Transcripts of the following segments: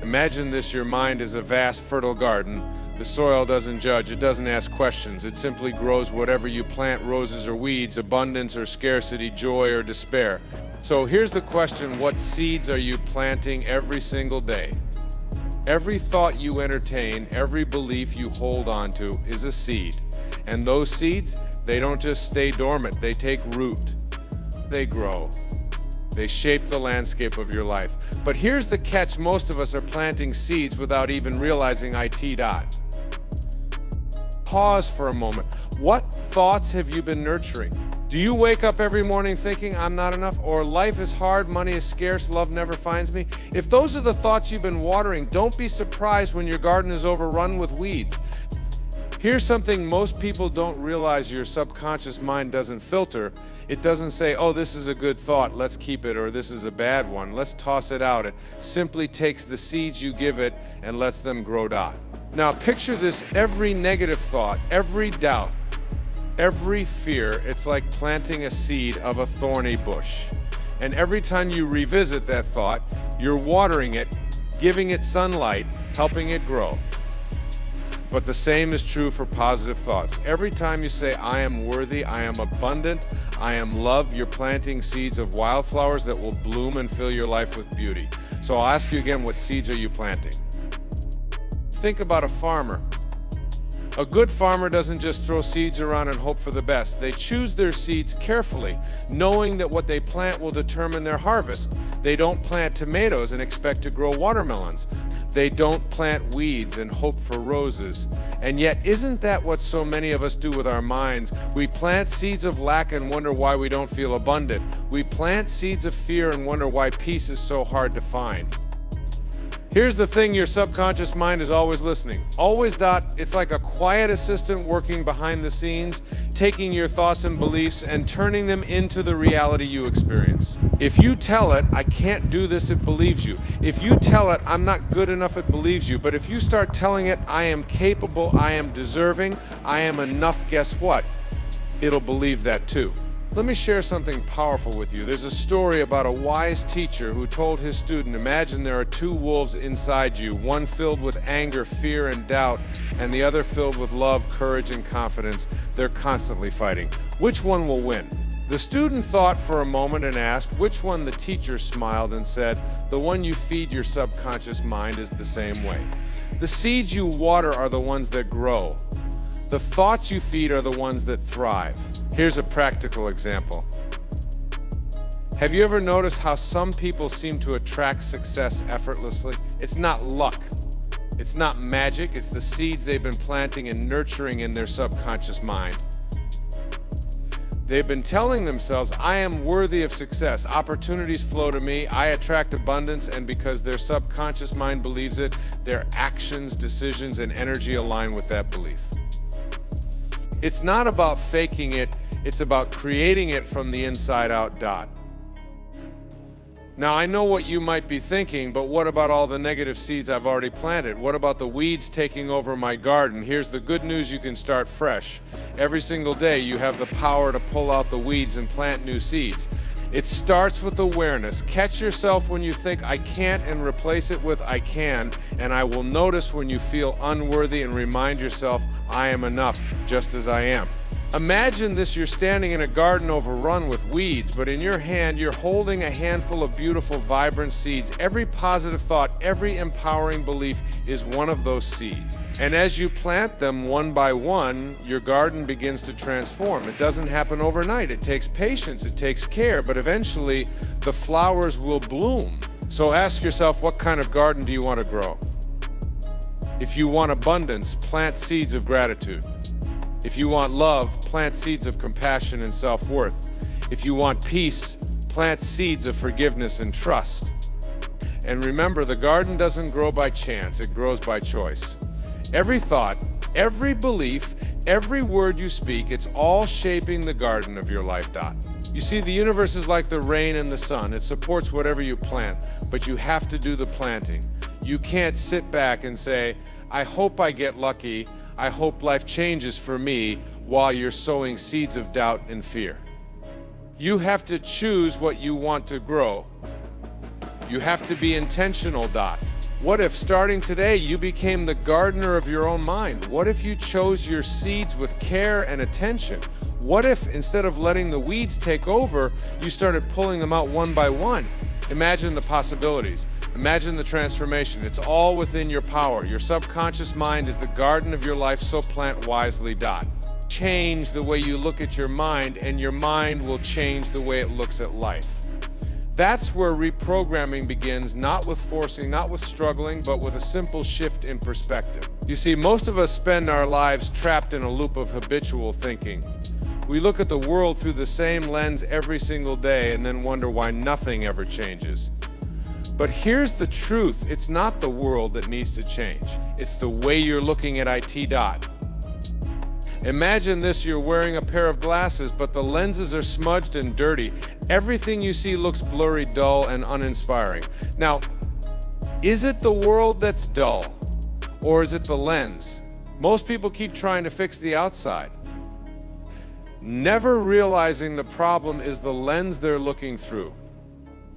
Imagine this: your mind is a vast, fertile garden. The soil doesn't judge, it doesn't ask questions. It simply grows whatever you plant: roses or weeds, abundance or scarcity, joy or despair. So here's the question: what seeds are you planting every single day? Every thought you entertain, every belief you hold on to is a seed. And those seeds, they don't just stay dormant, they take root. They grow. They shape the landscape of your life. But here's the catch: most of us are planting seeds without even realizing it. Pause for a moment. What thoughts have you been nurturing? Do you wake up every morning thinking, I'm not enough, or life is hard, money is scarce, love never finds me? If those are the thoughts you've been watering, don't be surprised when your garden is overrun with weeds. Here's something most people don't realize: your subconscious mind doesn't filter. It doesn't say, oh, this is a good thought, let's keep it, or this is a bad one, let's toss it out. It simply takes the seeds you give it and lets them grow. Now picture this: every negative thought, every doubt, every fear, it's like planting a seed of a thorny bush. And every time you revisit that thought, you're watering it, giving it sunlight, helping it grow. But the same is true for positive thoughts. Every time you say, I am worthy, I am abundant, I am loved, you're planting seeds of wildflowers that will bloom and fill your life with beauty. So I'll ask you again: what seeds are you planting? Think about a farmer. A good farmer doesn't just throw seeds around and hope for the best. They choose their seeds carefully, knowing that what they plant will determine their harvest. They don't plant tomatoes and expect to grow watermelons. They don't plant weeds and hope for roses. And yet, isn't that what so many of us do with our minds? We plant seeds of lack and wonder why we don't feel abundant. We plant seeds of fear and wonder why peace is so hard to find. Here's the thing: your subconscious mind is always listening. Always. It's like a quiet assistant working behind the scenes, taking your thoughts and beliefs and turning them into the reality you experience. If you tell it, I can't do this, it believes you. If you tell it, I'm not good enough, it believes you. But if you start telling it, I am capable, I am deserving, I am enough, guess what? It'll believe that too. Let me share something powerful with you. There's a story about a wise teacher who told his student, imagine there are two wolves inside you, one filled with anger, fear, and doubt, and the other filled with love, courage, and confidence. They're constantly fighting. Which one will win? The student thought for a moment and asked which one. The teacher smiled and said, the one you feed your subconscious mind is the same way. The seeds you water are the ones that grow. The thoughts you feed are the ones that thrive. Here's a practical example. Have you ever noticed how some people seem to attract success effortlessly? It's not luck. It's not magic. It's the seeds they've been planting and nurturing in their subconscious mind. They've been telling themselves, I am worthy of success. Opportunities flow to me. I attract abundance. And because their subconscious mind believes it, their actions, decisions, and energy align with that belief. It's not about faking it. It's about creating it from the inside out. Now, I know what you might be thinking, but what about all the negative seeds I've already planted? What about the weeds taking over my garden? Here's the good news: you can start fresh. Every single day, you have the power to pull out the weeds and plant new seeds. It starts with awareness. Catch yourself when you think I can't and replace it with I can, and I will notice when you feel unworthy and remind yourself I am enough just as I am. Imagine this: you're standing in a garden overrun with weeds, but in your hand you're holding a handful of beautiful, vibrant seeds. Every positive thought, every empowering belief is one of those seeds. And as you plant them one by one, your garden begins to transform. It doesn't happen overnight. It takes patience, it takes care, but eventually the flowers will bloom. So ask yourself, what kind of garden do you want to grow? If you want abundance, plant seeds of gratitude. If you want love, plant seeds of compassion and self-worth. If you want peace, plant seeds of forgiveness and trust. And remember, the garden doesn't grow by chance, it grows by choice. Every thought, every belief, every word you speak, it's all shaping the garden of your life. You see, the universe is like the rain and the sun. It supports whatever you plant, but you have to do the planting. You can't sit back and say, I hope I get lucky, I hope life changes for me, while you're sowing seeds of doubt and fear. You have to choose what you want to grow. You have to be intentional. What if, starting today, you became the gardener of your own mind? What if you chose your seeds with care and attention? What if, instead of letting the weeds take over, you started pulling them out one by one? Imagine the possibilities. Imagine the transformation. It's all within your power. Your subconscious mind is the garden of your life, so plant wisely. Change the way you look at your mind, and your mind will change the way it looks at life. That's where reprogramming begins, not with forcing, not with struggling, but with a simple shift in perspective. You see, most of us spend our lives trapped in a loop of habitual thinking. We look at the world through the same lens every single day and then wonder why nothing ever changes. But here's the truth. It's not the world that needs to change. It's the way you're looking at IT. Imagine this: you're wearing a pair of glasses, but the lenses are smudged and dirty. Everything you see looks blurry, dull, and uninspiring. Now, is it the world that's dull, or is it the lens? Most people keep trying to fix the outside, never realizing the problem is the lens they're looking through.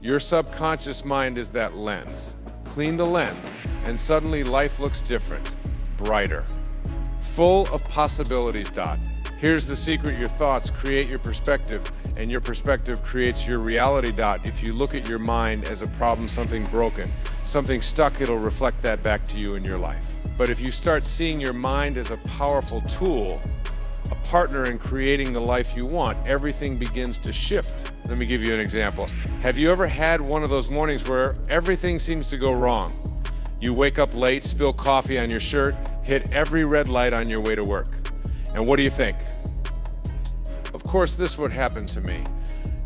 Your subconscious mind is that lens. Clean the lens, and suddenly life looks different, brighter, full of possibilities. Here's the secret: your thoughts create your perspective, and your perspective creates your reality. If you look at your mind as a problem, something broken, something stuck, it'll reflect that back to you in your life. But if you start seeing your mind as a powerful tool, a partner in creating the life you want, everything begins to shift. Let me give you an example. Have you ever had one of those mornings where everything seems to go wrong? You wake up late, spill coffee on your shirt, hit every red light on your way to work. And what do you think? Of course, this would happen to me.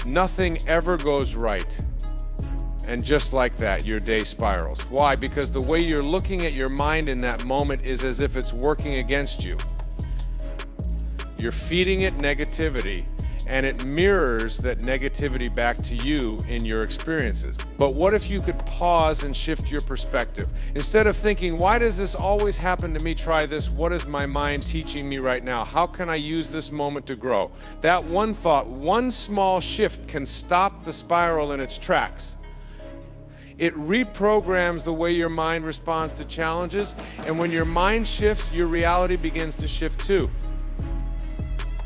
Nothing ever goes right. And just like that, your day spirals. Why? Because the way you're looking at your mind in that moment is as if it's working against you. You're feeding it negativity, and it mirrors that negativity back to you in your experiences. But what if you could pause and shift your perspective? Instead of thinking, why does this always happen to me? Try this. What is my mind teaching me right now? How can I use this moment to grow? That one thought, one small shift can stop the spiral in its tracks. It reprograms the way your mind responds to challenges, and when your mind shifts, your reality begins to shift too.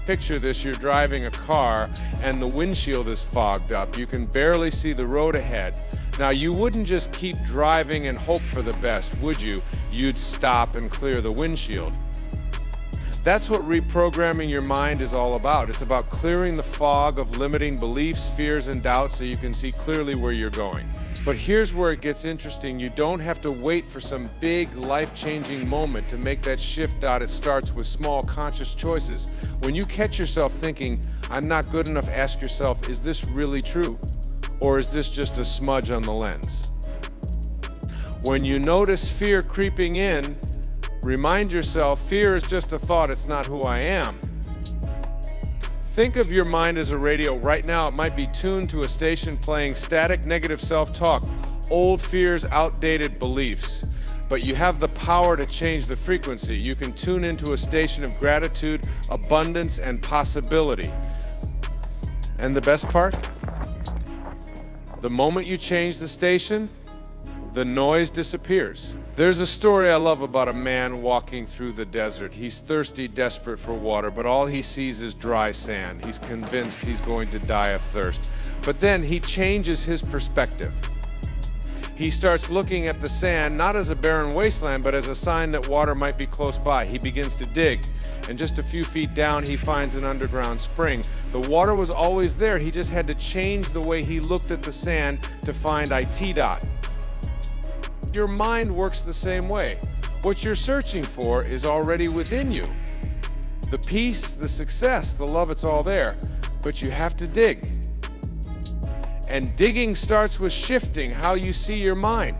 Picture this: you're driving a car and the windshield is fogged up. You can barely see the road ahead. Now, you wouldn't just keep driving and hope for the best, would you? You'd stop and clear the windshield. That's what reprogramming your mind is all about. It's about clearing the fog of limiting beliefs, fears, and doubts so you can see clearly where you're going. But here's where it gets interesting. You don't have to wait for some big life-changing moment to make that shift. It starts with small conscious choices. When you catch yourself thinking, I'm not good enough, ask yourself, is this really true? Or is this just a smudge on the lens? When you notice fear creeping in, remind yourself, fear is just a thought, it's not who I am. Think of your mind as a radio. Right now, it might be tuned to a station playing static, negative self-talk, old fears, outdated beliefs. But you have the power to change the frequency. You can tune into a station of gratitude, abundance, and possibility. And the best part? The moment you change the station, the noise disappears. There's a story I love about a man walking through the desert. He's thirsty, desperate for water, but all he sees is dry sand. He's convinced he's going to die of thirst. But then he changes his perspective. He starts looking at the sand not as a barren wasteland, but as a sign that water might be close by. He begins to dig, and just a few feet down, he finds an underground spring. The water was always there. He just had to change the way he looked at the sand to find IT. Your mind works the same way. What you're searching for is already within you. The peace, the success, the love, it's all there. But you have to dig. And digging starts with shifting how you see your mind.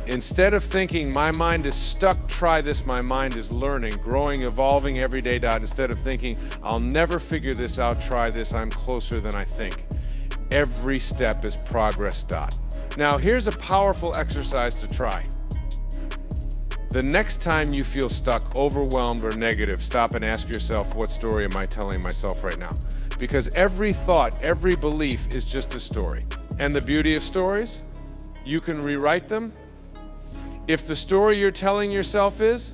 Instead of thinking, my mind is stuck, try this, my mind is learning, growing, evolving every day. Instead of thinking, I'll never figure this out, try this, I'm closer than I think. Every step is progress. Now, here's a powerful exercise to try. The next time you feel stuck, overwhelmed, or negative, stop and ask yourself, what story am I telling myself right now? Because every thought, every belief is just a story. And the beauty of stories, you can rewrite them If the story you're telling yourself is,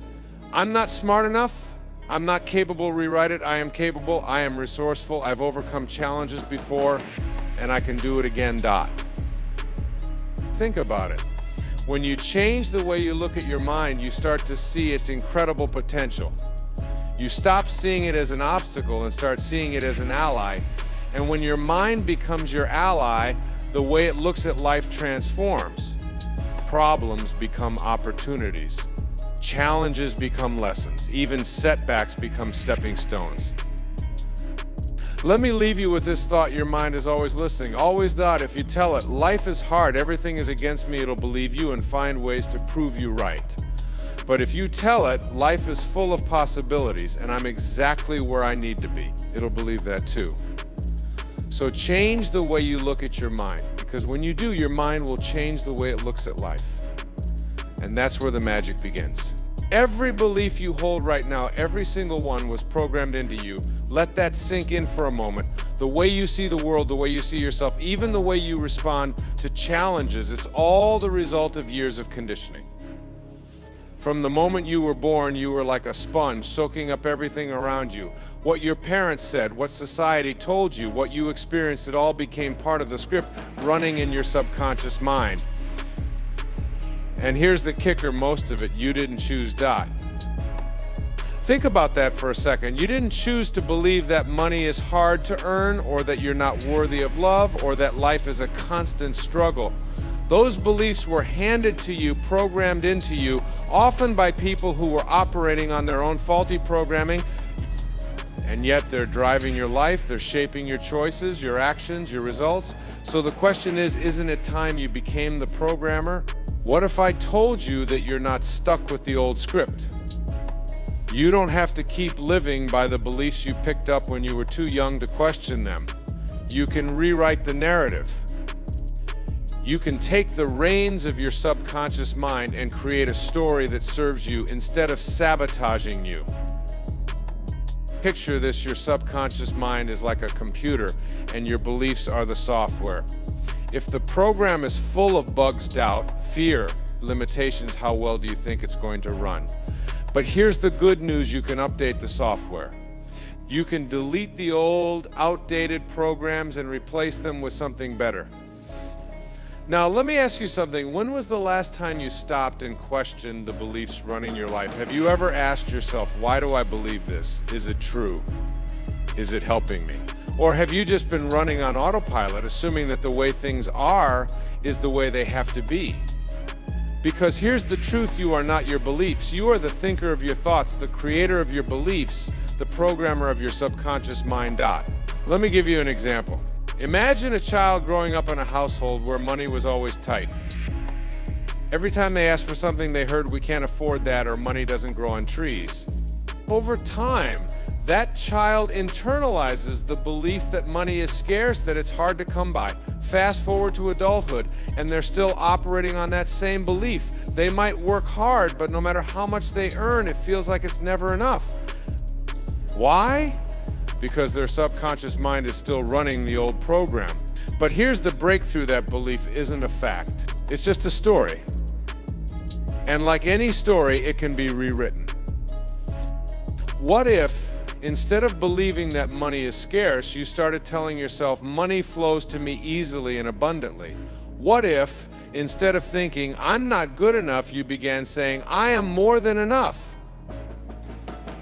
I'm not smart enough, I'm not capable, rewrite it, I am capable, I am resourceful, I've overcome challenges before, and I can do it again, dot. Think about it. When you change the way you look at your mind, you start to see its incredible potential. You stop seeing it as an obstacle and start seeing it as an ally. And when your mind becomes your ally, the way it looks at life transforms. Problems become opportunities. Challenges become lessons. Even setbacks become stepping stones. Let me leave you with this thought your mind is always listening. Always thought, if you tell it, life is hard, everything is against me, it'll believe you and find ways to prove you right. But if you tell it, life is full of possibilities and I'm exactly where I need to be, it'll believe that too. So change the way you look at your mind, because when you do, your mind will change the way it looks at life. And that's where the magic begins. Every belief you hold right now, every single one was programmed into you. Let that sink in for a moment. The way you see the world, the way you see yourself, even the way you respond to challenges, it's all the result of years of conditioning. From the moment you were born, you were like a sponge, soaking up everything around you. What your parents said, what society told you, what you experienced, it all became part of the script running in your subconscious mind. And here's the kicker, most of it, you didn't choose dot. Think about that for a second. You didn't choose to believe that money is hard to earn, or that you're not worthy of love, or that life is a constant struggle. Those beliefs were handed to you, programmed into you, often by people who were operating on their own faulty programming, and yet they're driving your life, they're shaping your choices, your actions, your results. So the question is, isn't it time you became the programmer? What if I told you that you're not stuck with the old script? You don't have to keep living by the beliefs you picked up when you were too young to question them. You can rewrite the narrative. You can take the reins of your subconscious mind and create a story that serves you instead of sabotaging you. Picture this, your subconscious mind is like a computer and your beliefs are the software. If the program is full of bugs, doubt, fear, limitations, how well do you think it's going to run? But here's the good news, you can update the software. You can delete the old, outdated programs and replace them with something better. Now, let me ask you something. When was the last time you stopped and questioned the beliefs running your life? Have you ever asked yourself, why do I believe this? Is it true? Is it helping me? Or have you just been running on autopilot, assuming that the way things are is the way they have to be? Because here's the truth, you are not your beliefs. You are the thinker of your thoughts, the creator of your beliefs, the programmer of your subconscious mind, dot. Let me give you an example. Imagine a child growing up in a household where money was always tight. Every time they asked for something, they heard, we can't afford that, or money doesn't grow on trees. Over time, that child internalizes the belief that money is scarce, that it's hard to come by. Fast forward to adulthood, and they're still operating on that same belief. They might work hard, but no matter how much they earn, it feels like it's never enough. Why? Because their subconscious mind is still running the old program. But here's the breakthrough, that belief isn't a fact. It's just a story. And like any story, it can be rewritten. What if, instead of believing that money is scarce, you started telling yourself, money flows to me easily and abundantly? What if, instead of thinking, I'm not good enough, you began saying, I am more than enough?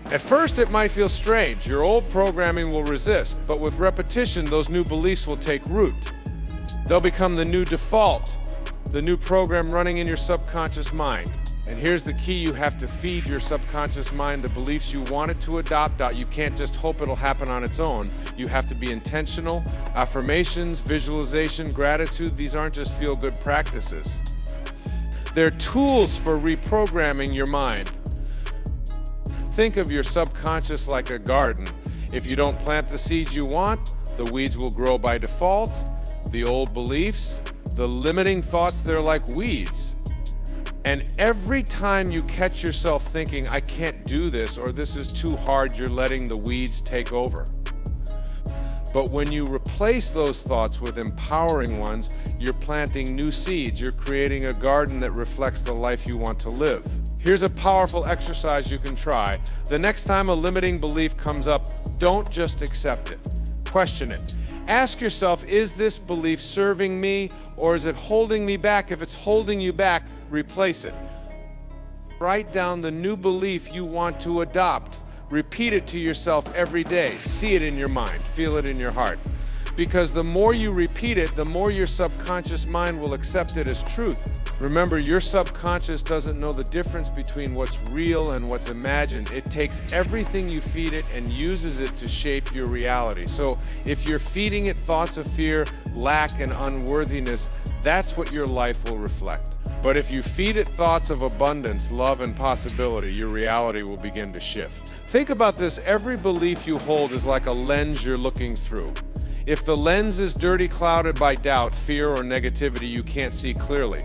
At first, it might feel strange. Your old programming will resist, but with repetition, those new beliefs will take root. They'll become the new default, the new program running in your subconscious mind. And here's the key, you have to feed your subconscious mind the beliefs you want it to adopt. You can't just hope it'll happen on its own. You have to be intentional. Affirmations, visualization, gratitude, these aren't just feel-good practices. They're tools for reprogramming your mind. Think of your subconscious like a garden. If you don't plant the seeds you want, the weeds will grow by default. The old beliefs, the limiting thoughts, they're like weeds. And every time you catch yourself thinking, I can't do this, or this is too hard, you're letting the weeds take over. But when you replace replace those thoughts with empowering ones, you're planting new seeds. You're creating a garden that reflects the life you want to live. Here's a powerful exercise you can try. The next time a limiting belief comes up, don't just accept it. Question it. Ask yourself, is this belief serving me or is it holding me back? If it's holding you back, replace it. Write down the new belief you want to adopt. Repeat it to yourself every day. See it in your mind. Feel it in your heart. Because the more you repeat it, the more your subconscious mind will accept it as truth. Remember, your subconscious doesn't know the difference between what's real and what's imagined. It takes everything you feed it and uses it to shape your reality. So if you're feeding it thoughts of fear, lack, and unworthiness, that's what your life will reflect. But if you feed it thoughts of abundance, love, and possibility, your reality will begin to shift. Think about this. Every belief you hold is like a lens you're looking through. If the lens is dirty, clouded by doubt, fear, or negativity, you can't see clearly.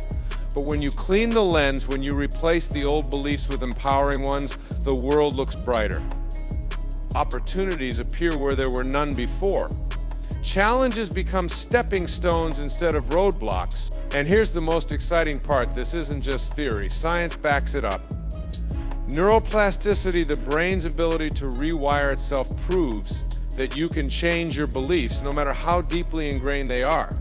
But when you clean the lens, when you replace the old beliefs with empowering ones, the world looks brighter. Opportunities appear where there were none before. Challenges become stepping stones instead of roadblocks. And here's the most exciting part. This isn't just theory. Science backs it up. Neuroplasticity, the brain's ability to rewire itself, proves that you can change your beliefs no matter how deeply ingrained they are.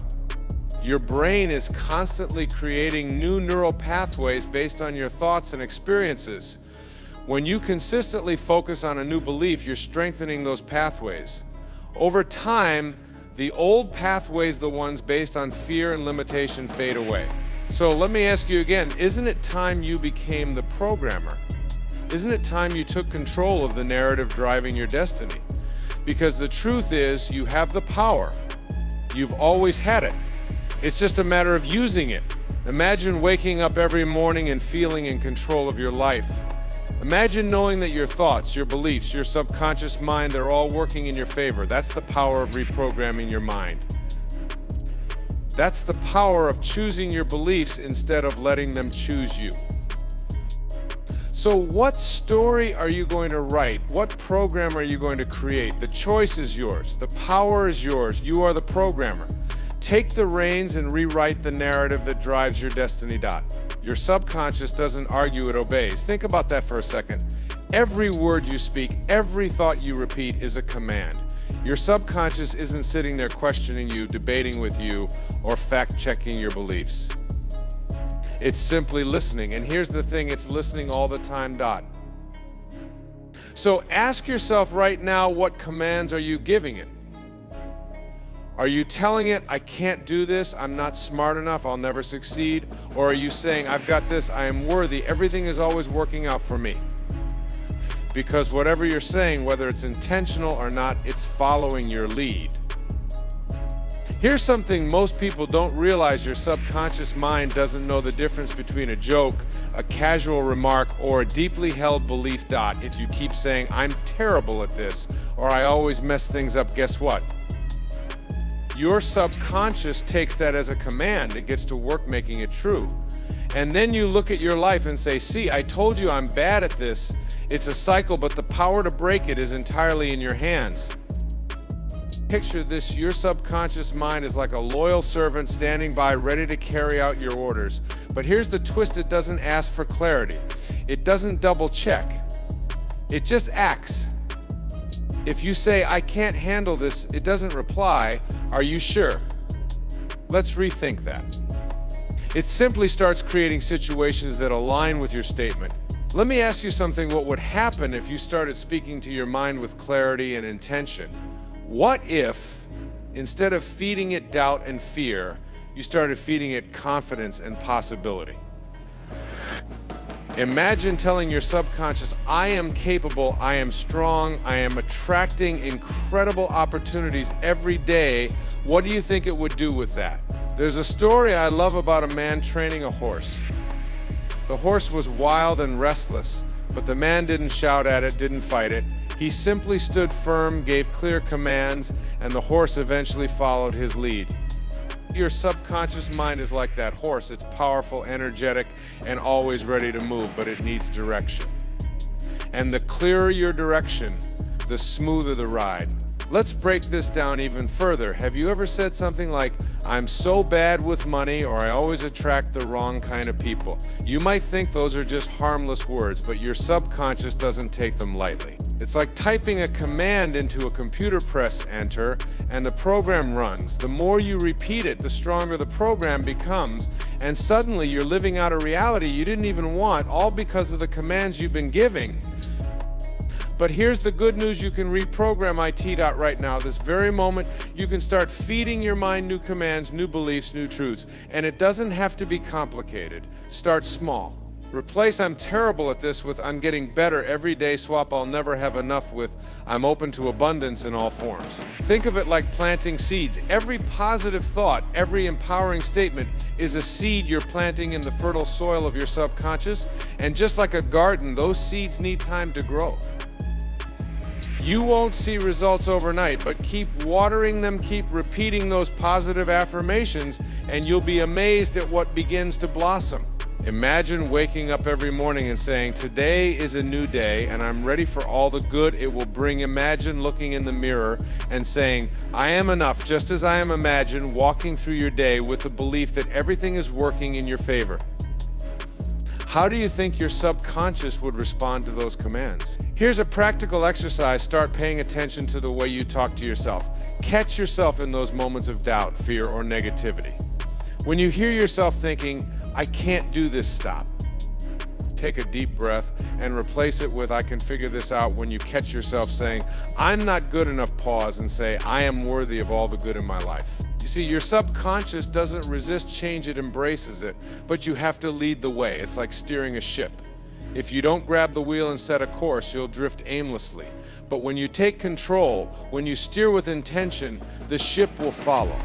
Your brain is constantly creating new neural pathways based on your thoughts and experiences. When you consistently focus on a new belief, you're strengthening those pathways. Over time, the old pathways, the ones based on fear and limitation, fade away. So let me ask you again, isn't it time you became the programmer? Isn't it time you took control of the narrative driving your destiny? Because the truth is, you have the power. You've always had it. It's just a matter of using it. Imagine waking up every morning and feeling in control of your life. Imagine knowing that your thoughts, your beliefs, your subconscious mind, they're all working in your favor. That's the power of reprogramming your mind. That's the power of choosing your beliefs instead of letting them choose you. So what story are you going to write? What program are you going to create? The choice is yours. The power is yours. You are the programmer. Take the reins and rewrite the narrative that drives your destiny. Your subconscious doesn't argue, it obeys. Think about that for a second. Every word you speak, every thought you repeat is a command. Your subconscious isn't sitting there questioning you, debating with you, or fact-checking your beliefs. It's simply listening, and here's the thing, it's listening all the time. So ask yourself right now, what commands are you giving it? Are you telling it, I can't do this, I'm not smart enough, I'll never succeed? Or are you saying, I've got this, I am worthy, everything is always working out for me? Because whatever you're saying, whether it's intentional or not, it's following your lead. Here's something most people don't realize. Your subconscious mind doesn't know the difference between a joke, a casual remark, or a deeply held belief. If you keep saying, I'm terrible at this, or I always mess things up, guess what? Your subconscious takes that as a command. It gets to work making it true. And then you look at your life and say, see, I told you I'm bad at this. It's a cycle, but the power to break it is entirely in your hands. Picture this, your subconscious mind is like a loyal servant standing by ready to carry out your orders. But here's the twist, it doesn't ask for clarity. It doesn't double check. It just acts. If you say, I can't handle this, it doesn't reply, are you sure? Let's rethink that. It simply starts creating situations that align with your statement. Let me ask you something, what would happen if you started speaking to your mind with clarity and intention? What if, instead of feeding it doubt and fear, you started feeding it confidence and possibility? Imagine telling your subconscious, I am capable, I am strong, I am attracting incredible opportunities every day. What do you think it would do with that? There's a story I love about a man training a horse. The horse was wild and restless, but the man didn't shout at it, didn't fight it. He simply stood firm, gave clear commands, and the horse eventually followed his lead. Your subconscious mind is like that horse. It's powerful, energetic, and always ready to move, but it needs direction. And the clearer your direction, the smoother the ride. Let's break this down even further. Have you ever said something like, I'm so bad with money, or I always attract the wrong kind of people? You might think those are just harmless words, but your subconscious doesn't take them lightly. It's like typing a command into a computer, press enter, and the program runs. The more you repeat it, the stronger the program becomes, and suddenly you're living out a reality you didn't even want, all because of the commands you've been giving. But here's the good news: you can reprogram IT. Right now, this very moment, you can start feeding your mind new commands, new beliefs, new truths. And it doesn't have to be complicated. Start small. Replace "I'm terrible at this" with "I'm getting better every day." Swap "I'll never have enough" with "I'm open to abundance in all forms." Think of it like planting seeds. Every positive thought, every empowering statement is a seed you're planting in the fertile soil of your subconscious. And just like a garden, those seeds need time to grow. You won't see results overnight, but keep watering them, keep repeating those positive affirmations, and you'll be amazed at what begins to blossom. Imagine waking up every morning and saying, "Today is a new day, and I'm ready for all the good it will bring." Imagine looking in the mirror and saying, "I am enough just as I am." Imagine walking through your day with the belief that everything is working in your favor. How do you think your subconscious would respond to those commands? Here's a practical exercise. Start paying attention to the way you talk to yourself. Catch yourself in those moments of doubt, fear, or negativity. When you hear yourself thinking, "I can't do this," stop. Take a deep breath and replace it with "I can figure this out." When you catch yourself saying, "I'm not good enough," pause and say, "I am worthy of all the good in my life." You see, your subconscious doesn't resist change, it embraces it, but you have to lead the way. It's like steering a ship. If you don't grab the wheel and set a course, you'll drift aimlessly. But when you take control, when you steer with intention, the ship will follow.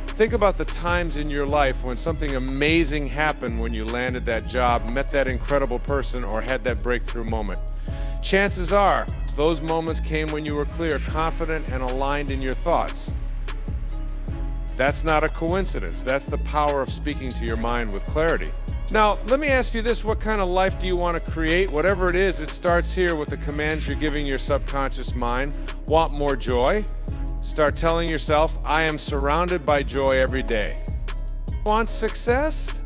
Think about the times in your life when something amazing happened, when you landed that job, met that incredible person, or had that breakthrough moment. Chances are, those moments came when you were clear, confident, and aligned in your thoughts. That's not a coincidence. That's the power of speaking to your mind with clarity. Now, let me ask you this: what kind of life do you want to create? Whatever it is, it starts here with the commands you're giving your subconscious mind. Want more joy? Start telling yourself, "I am surrounded by joy every day." Want success?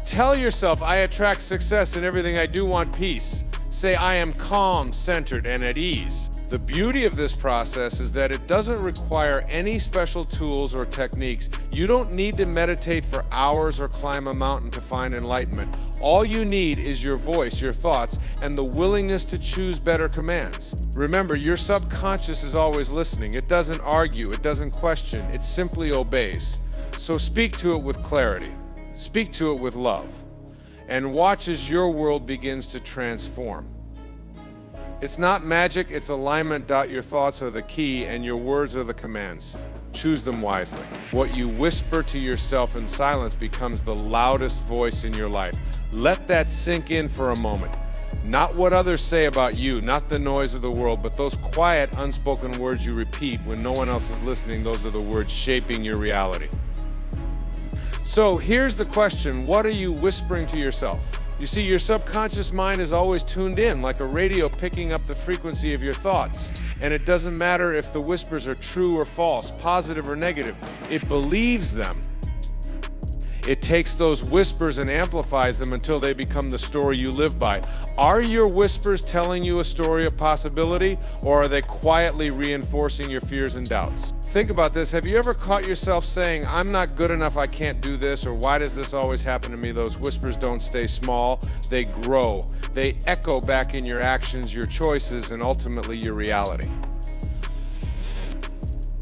Tell yourself, "I attract success in everything I do." Want peace? Say, "I am calm, centered, and at ease." The beauty of this process is that it doesn't require any special tools or techniques. You don't need to meditate for hours or climb a mountain to find enlightenment. All you need is your voice, your thoughts, and the willingness to choose better commands. Remember, your subconscious is always listening. It doesn't argue, it doesn't question, it simply obeys. So speak to it with clarity, speak to it with love, and watch as your world begins to transform. It's not magic, it's alignment. Your thoughts are the key, and your words are the commands. Choose them wisely. What you whisper to yourself in silence becomes the loudest voice in your life. Let that sink in for a moment. Not what others say about you, not the noise of the world, but those quiet, unspoken words you repeat when no one else is listening. Those are the words shaping your reality. So here's the question: what are you whispering to yourself? You see, your subconscious mind is always tuned in, like a radio picking up the frequency of your thoughts. And it doesn't matter if the whispers are true or false, positive or negative. It believes them. It takes those whispers and amplifies them until they become the story you live by. Are your whispers telling you a story of possibility, or are they quietly reinforcing your fears and doubts? Think about this. Have you ever caught yourself saying, "I'm not good enough, I can't do this," or "Why does this always happen to me?" Those whispers don't stay small, they grow. They echo back in your actions, your choices, and ultimately your reality.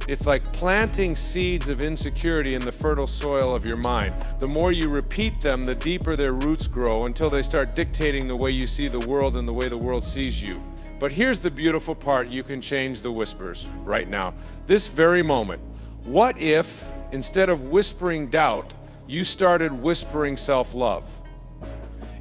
It's like planting seeds of insecurity in the fertile soil of your mind. The more you repeat them, the deeper their roots grow until they start dictating the way you see the world and the way the world sees you. But here's the beautiful part: you can change the whispers right now, this very moment. What if, instead of whispering doubt, you started whispering self-love?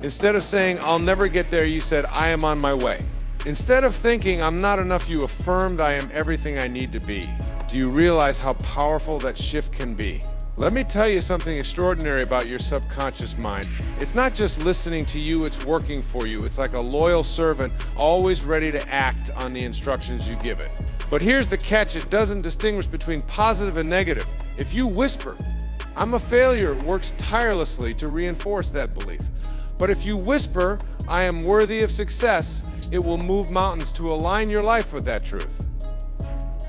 Instead of saying, "I'll never get there," you said, "I am on my way." Instead of thinking, "I'm not enough," you affirmed, "I am everything I need to be." Do you realize how powerful that shift can be? Let me tell you something extraordinary about your subconscious mind. It's not just listening to you, it's working for you. It's like a loyal servant, always ready to act on the instructions you give it. But here's the catch, it doesn't distinguish between positive and negative. If you whisper, "I'm a failure," it works tirelessly to reinforce that belief. But if you whisper, "I am worthy of success," it will move mountains to align your life with that truth.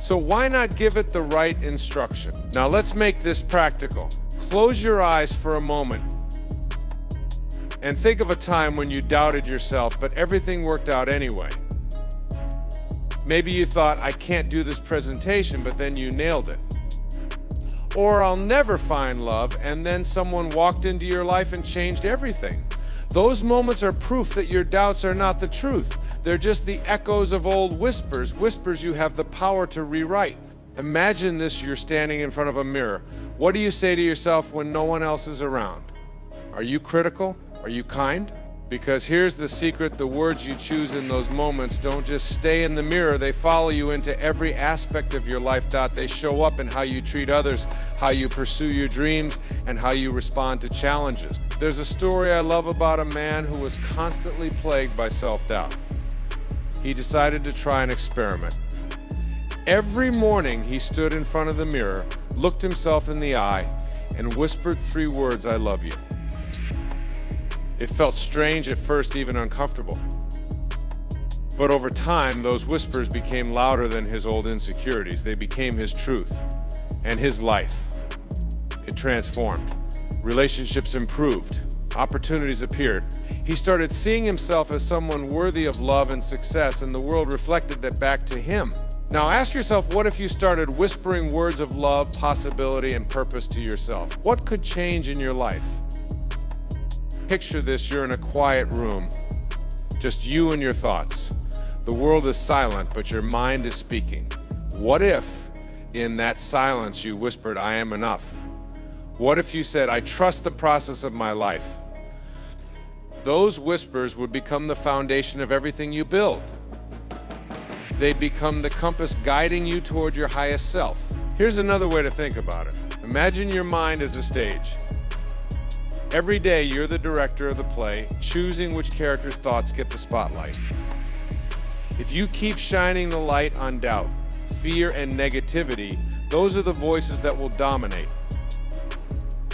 So why not give it the right instruction? Now let's make this practical. Close your eyes for a moment and think of a time when you doubted yourself, but everything worked out anyway. Maybe you thought, "I can't do this presentation," but then you nailed it. Or, "I'll never find love," and then someone walked into your life and changed everything. Those moments are proof that your doubts are not the truth. They're just the echoes of old whispers, whispers you have the power to rewrite. Imagine this, you're standing in front of a mirror. What do you say to yourself when no one else is around? Are you critical? Are you kind? Because here's the secret, the words you choose in those moments don't just stay in the mirror, they follow you into every aspect of your life. They show up in how you treat others, how you pursue your dreams, and how you respond to challenges. There's a story I love about a man who was constantly plagued by self-doubt. He decided to try an experiment. Every morning he stood in front of the mirror, looked himself in the eye, and whispered 3 words, "I love you." It felt strange at first, even uncomfortable. But over time, those whispers became louder than his old insecurities. They became his truth and his life. It transformed. Relationships improved. Opportunities appeared. He started seeing himself as someone worthy of love and success, and the world reflected that back to him. Now ask yourself, what if you started whispering words of love, possibility, and purpose to yourself? What could change in your life? Picture this, you're in a quiet room, just you and your thoughts. The world is silent, but your mind is speaking. What if, in that silence, you whispered, "I am enough"? What if you said, "I trust the process of my life"? Those whispers would become the foundation of everything you build. They become the compass guiding you toward your highest self. Here's another way to think about it. Imagine your mind as a stage. Every day you're the director of the play, choosing which character's thoughts get the spotlight. If you keep shining the light on doubt, fear, and negativity, those are the voices that will dominate.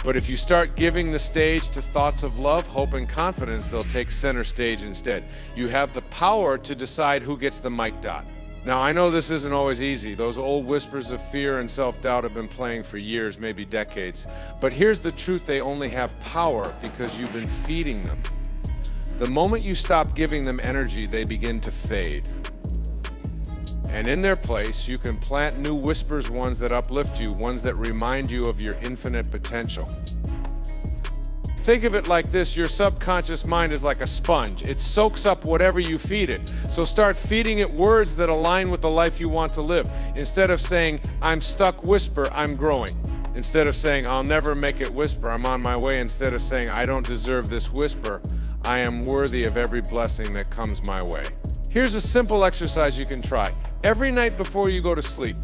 But if you start giving the stage to thoughts of love, hope, and confidence, they'll take center stage instead. You have the power to decide who gets the mic dot. Now, I know this isn't always easy. Those old whispers of fear and self-doubt have been playing for years, maybe decades. But here's the truth, they only have power because you've been feeding them. The moment you stop giving them energy, they begin to fade. And in their place, you can plant new whispers, ones that uplift you, ones that remind you of your infinite potential. Think of it like this, your subconscious mind is like a sponge. It soaks up whatever you feed it. So start feeding it words that align with the life you want to live. Instead of saying, "I'm stuck," whisper, "I'm growing." Instead of saying, "I'll never make it," whisper, "I'm on my way." Instead of saying, "I don't deserve this," whisper, "I am worthy of every blessing that comes my way." Here's a simple exercise you can try. Every night before you go to sleep,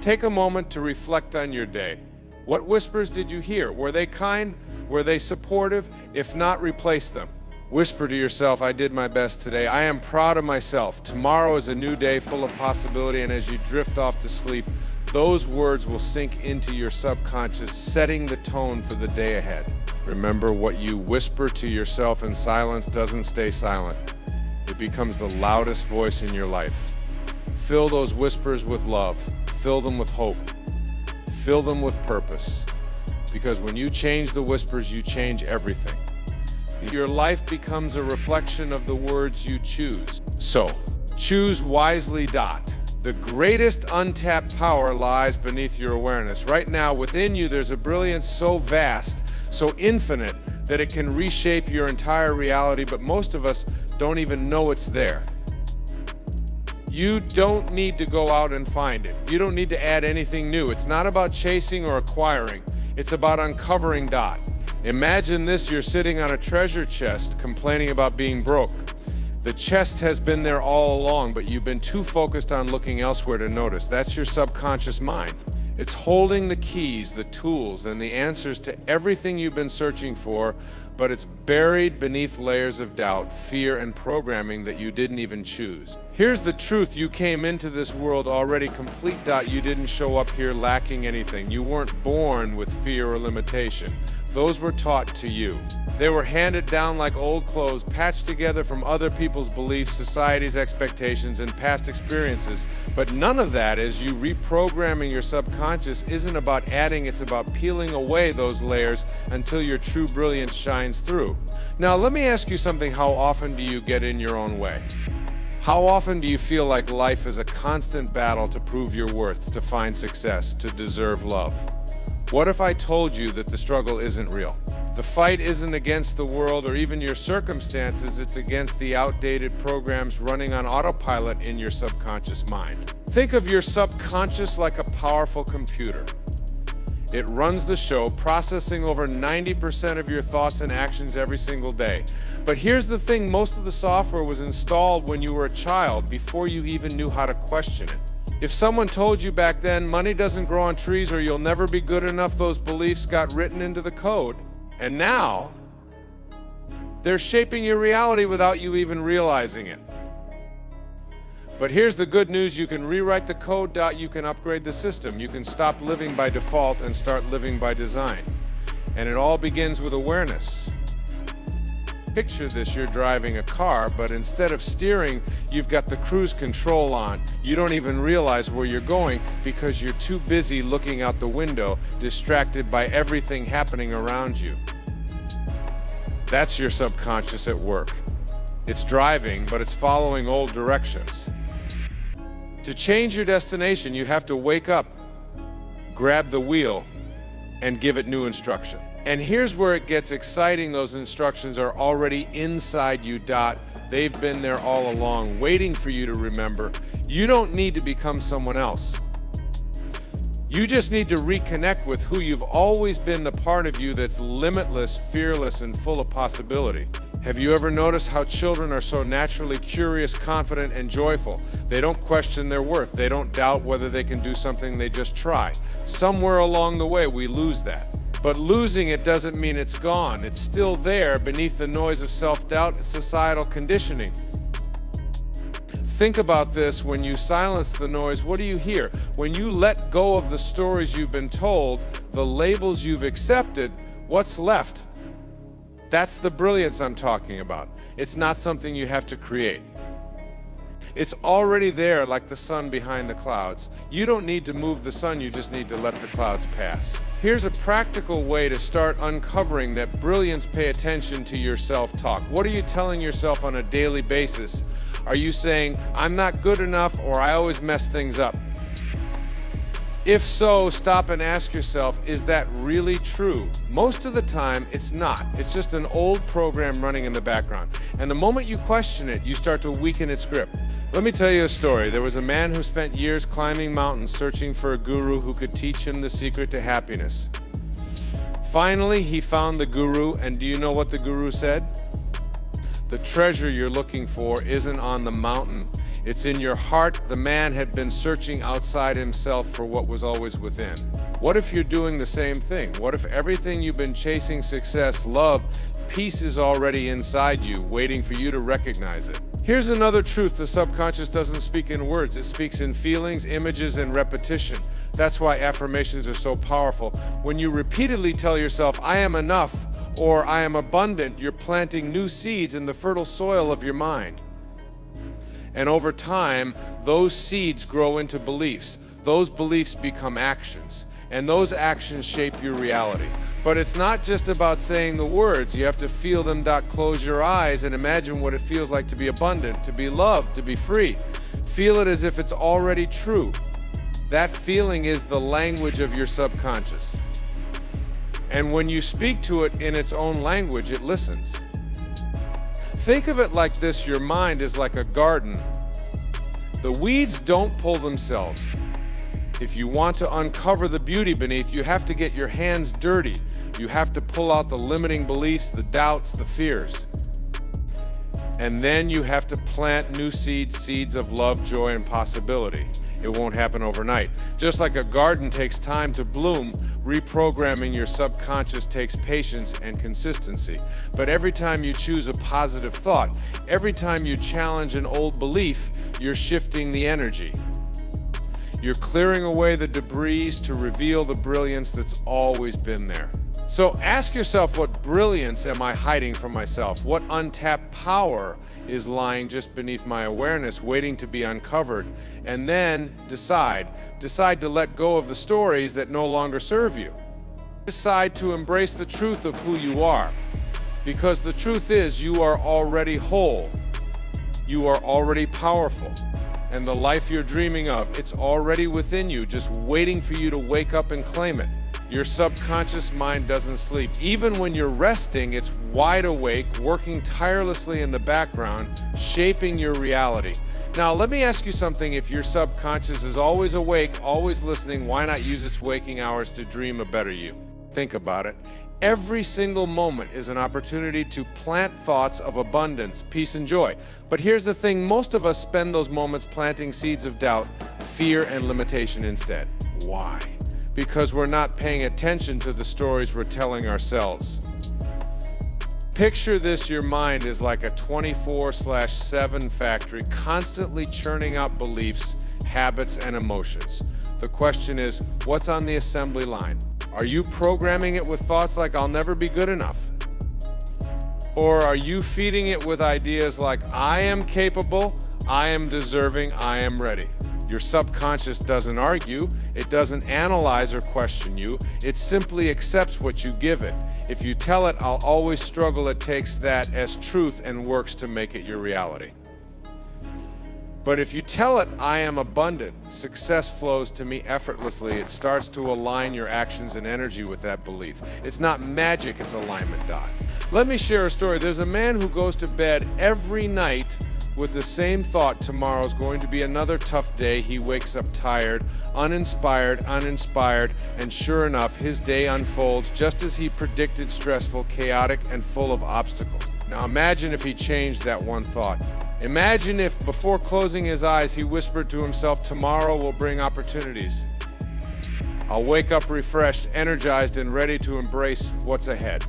take a moment to reflect on your day. What whispers did you hear? Were they kind? Were they supportive? If not, replace them. Whisper to yourself, "I did my best today. I am proud of myself. Tomorrow is a new day full of possibility." And as you drift off to sleep, those words will sink into your subconscious, setting the tone for the day ahead. Remember, what you whisper to yourself in silence doesn't stay silent. It becomes the loudest voice in your life. Fill those whispers with love. Fill them with hope. Fill them with purpose. Because when you change the whispers, you change everything. Your life becomes a reflection of the words you choose. So, choose wisely. The greatest untapped power lies beneath your awareness. Right now, within you, there's a brilliance so vast, so infinite, that it can reshape your entire reality, but most of us don't even know it's there. You don't need to go out and find it. You don't need to add anything new. It's not about chasing or acquiring. It's about uncovering. Imagine this, you're sitting on a treasure chest complaining about being broke. The chest has been there all along, but you've been too focused on looking elsewhere to notice. That's your subconscious mind. It's holding the keys, the tools, and the answers to everything you've been searching for, but it's buried beneath layers of doubt, fear, and programming that you didn't even choose. Here's the truth: you came into this world already complete. You didn't show up here lacking anything. You weren't born with fear or limitation. Those were taught to you. They were handed down like old clothes, patched together from other people's beliefs, society's expectations, and past experiences. But none of that, as you reprogramming your subconscious, isn't about adding, it's about peeling away those layers until your true brilliance shines through. Now, let me ask you something. How often do you get in your own way? How often do you feel like life is a constant battle to prove your worth, to find success, to deserve love? What if I told you that the struggle isn't real? The fight isn't against the world or even your circumstances, it's against the outdated programs running on autopilot in your subconscious mind. Think of your subconscious like a powerful computer. It runs the show, processing over 90% of your thoughts and actions every single day. But here's the thing: most of the software was installed when you were a child, before you even knew how to question it. If someone told you back then, money doesn't grow on trees or you'll never be good enough, those beliefs got written into the code. And now, they're shaping your reality without you even realizing it. But here's the good news: you can rewrite the code. You can upgrade the system. You can stop living by default and start living by design. And it all begins with awareness. Picture this: you're driving a car, but instead of steering, you've got the cruise control on. You don't even realize where you're going because you're too busy looking out the window, distracted by everything happening around you. That's your subconscious at work. It's driving, but it's following old directions. To change your destination, you have to wake up, grab the wheel, and give it new instruction. And here's where it gets exciting: those instructions are already inside you. They've been there all along, waiting for you to remember. You don't need to become someone else. You just need to reconnect with who you've always been, the part of you that's limitless, fearless, and full of possibility. Have you ever noticed how children are so naturally curious, confident, and joyful? They don't question their worth. They don't doubt whether they can do something. They just try. Somewhere along the way, we lose that. But losing it doesn't mean it's gone. It's still there beneath the noise of self-doubt and societal conditioning. Think about this: when you silence the noise, what do you hear? When you let go of the stories you've been told, the labels you've accepted, what's left? That's the brilliance I'm talking about. It's not something you have to create. It's already there, like the sun behind the clouds. You don't need to move the sun, you just need to let the clouds pass. Here's a practical way to start uncovering that brilliance. Pay attention to your self-talk. What are you telling yourself on a daily basis? Are you saying, "I'm not good enough," or "I always mess things up"? If so, stop and ask yourself, is that really true? Most of the time, it's not. It's just an old program running in the background. And the moment you question it, you start to weaken its grip. Let me tell you a story. There was a man who spent years climbing mountains, searching for a guru who could teach him the secret to happiness. Finally, he found the guru, and do you know what the guru said? The treasure you're looking for isn't on the mountain. It's in your heart. The man had been searching outside himself for what was always within. What if you're doing the same thing? What if everything you've been chasing, success, love, peace, is already inside you, waiting for you to recognize it? Here's another truth: the subconscious doesn't speak in words. It speaks in feelings, images, and repetition. That's why affirmations are so powerful. When you repeatedly tell yourself, "I am enough," or "I am abundant," you're planting new seeds in the fertile soil of your mind. And over time, those seeds grow into beliefs. Those beliefs become actions. And those actions shape your reality. But it's not just about saying the words. You have to feel them. Close your eyes and imagine what it feels like to be abundant, to be loved, to be free. Feel it as if it's already true. That feeling is the language of your subconscious. And when you speak to it in its own language, it listens. Think of it like this: your mind is like a garden. The weeds don't pull themselves. If you want to uncover the beauty beneath, you have to get your hands dirty. You have to pull out the limiting beliefs, the doubts, the fears. And then you have to plant new seeds, seeds of love, joy, and possibility. It won't happen overnight. Just like a garden takes time to bloom, reprogramming your subconscious takes patience and consistency. But every time you choose a positive thought, every time you challenge an old belief, you're shifting the energy. You're clearing away the debris to reveal the brilliance that's always been there. So ask yourself, what brilliance am I hiding from myself? What untapped power is lying just beneath my awareness, waiting to be uncovered? And then decide to let go of the stories that no longer serve you. Decide to embrace the truth of who you are. Because the truth is, you are already whole. You are already powerful. And the life you're dreaming of, it's already within you, just waiting for you to wake up and claim it. Your subconscious mind doesn't sleep. Even when you're resting, it's wide awake, working tirelessly in the background, shaping your reality. Now, let me ask you something. If your subconscious is always awake, always listening, why not use its waking hours to dream a better you? Think about it. Every single moment is an opportunity to plant thoughts of abundance, peace, and joy. But here's the thing, most of us spend those moments planting seeds of doubt, fear, and limitation instead. Why? Because we're not paying attention to the stories we're telling ourselves. Picture this, your mind is like a 24/7 factory, constantly churning out beliefs, habits, and emotions. The question is, what's on the assembly line? Are you programming it with thoughts like, I'll never be good enough? Or are you feeding it with ideas like, I am capable, I am deserving, I am ready? Your subconscious doesn't argue, it doesn't analyze or question you, it simply accepts what you give it. If you tell it, I'll always struggle, it takes that as truth and works to make it your reality. But if you tell it, I am abundant, success flows to me effortlessly, it starts to align your actions and energy with that belief. It's not magic, it's alignment, Dot. Let me share a story. There's a man who goes to bed every night with the same thought, tomorrow's going to be another tough day. He wakes up tired, uninspired, and sure enough, his day unfolds just as he predicted, stressful, chaotic, and full of obstacles. Now imagine if he changed that one thought. Imagine if, before closing his eyes, he whispered to himself, tomorrow will bring opportunities. I'll wake up refreshed, energized, and ready to embrace what's ahead.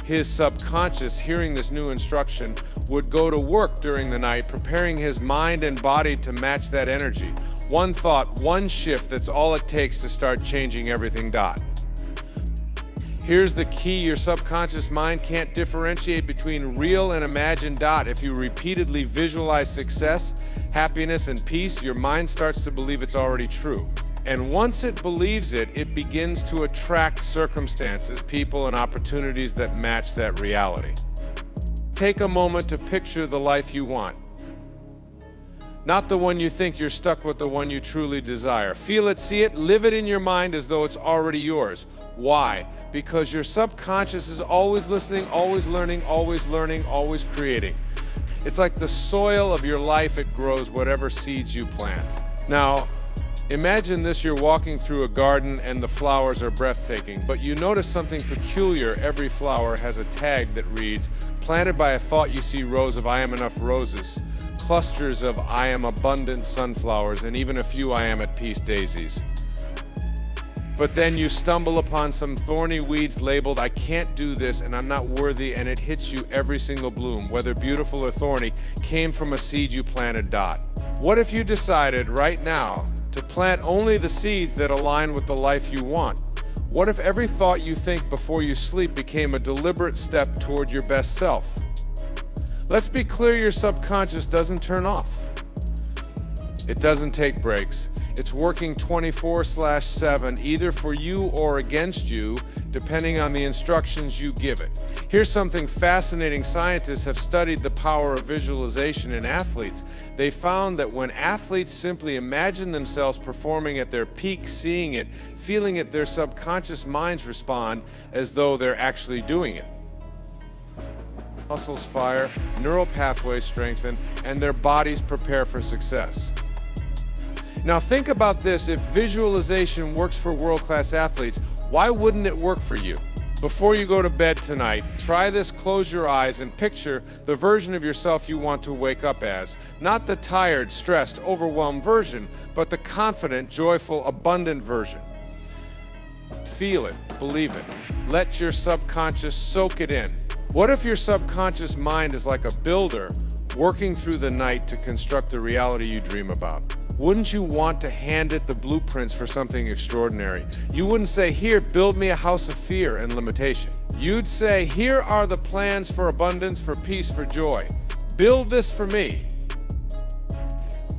His subconscious, hearing this new instruction, would go to work during the night, preparing his mind and body to match that energy. One thought, one shift, that's all it takes to start changing everything, Dot. Here's the key, your subconscious mind can't differentiate between real and imagined, Dot. If you repeatedly visualize success, happiness, and peace, your mind starts to believe it's already true. And once it believes it, it begins to attract circumstances, people, and opportunities that match that reality. Take a moment to picture the life you want. Not the one you think, you're stuck with the one you truly desire. Feel it, see it, live it in your mind as though it's already yours. Why? Because your subconscious is always listening, always learning, always creating. It's like the soil of your life, it grows whatever seeds you plant. Now, imagine this, you're walking through a garden and the flowers are breathtaking, but you notice something peculiar. Every flower has a tag that reads, planted by a thought you see rows of I am enough roses, clusters of I am abundant sunflowers, and even a few I am at peace daisies. But then you stumble upon some thorny weeds labeled, I can't do this and I'm not worthy, and it hits you. Every single bloom, whether beautiful or thorny, came from a seed you planted, Dot. What if you decided right now to plant only the seeds that align with the life you want? What if every thought you think before you sleep became a deliberate step toward your best self? Let's be clear, your subconscious doesn't turn off. It doesn't take breaks. It's working 24/7, either for you or against you, depending on the instructions you give it. Here's something fascinating. Scientists have studied the power of visualization in athletes. They found that when athletes simply imagine themselves performing at their peak, seeing it, feeling it, their subconscious minds respond as though they're actually doing it. Muscles fire, neural pathways strengthen, and their bodies prepare for success. Now think about this, if visualization works for world-class athletes, why wouldn't it work for you? Before you go to bed tonight, try this, close your eyes and picture the version of yourself you want to wake up as. Not the tired, stressed, overwhelmed version, but the confident, joyful, abundant version. Feel it, believe it. Let your subconscious soak it in. What if your subconscious mind is like a builder working through the night to construct the reality you dream about? Wouldn't you want to hand it the blueprints for something extraordinary? You wouldn't say, here, build me a house of fear and limitation. You'd say, here are the plans for abundance, for peace, for joy. Build this for me.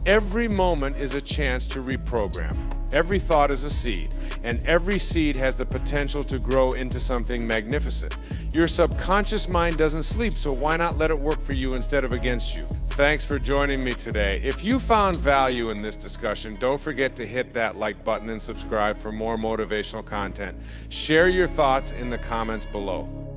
Every moment is a chance to reprogram. Every thought is a seed, and every seed has the potential to grow into something magnificent. Your subconscious mind doesn't sleep, so why not let it work for you instead of against you? Thanks for joining me today. If you found value in this discussion, don't forget to hit that like button and subscribe for more motivational content. Share your thoughts in the comments below.